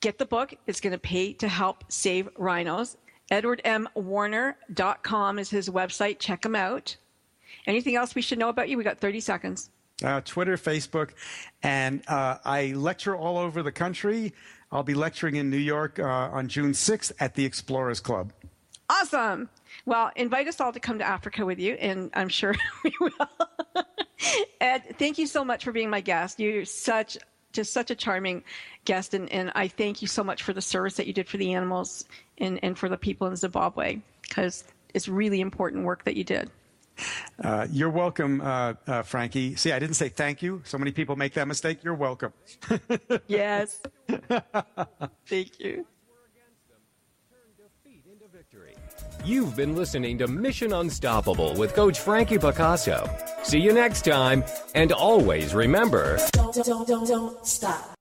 Get the book. It's going to pay to help save rhinos. EdwardMWarner.com is his website. Check him out. Anything else we should know about you? We got 30 seconds. Twitter, Facebook, and I lecture all over the country. I'll be lecturing in New York on June 6th at the Explorers Club. Awesome. Well, invite us all to come to Africa with you, and I'm sure we will. Ed, thank you so much for being my guest. You're such a charming guest, and I thank you so much for the service that you did for the animals and for the people in Zimbabwe, because it's really important work that you did. You're welcome, Frankie. See, I didn't say thank you. So many people make that mistake. You're welcome. Yes. Thank you. You've been listening to Mission Unstoppable with Coach Frankie Picasso. See you next time, and always remember... Don't stop.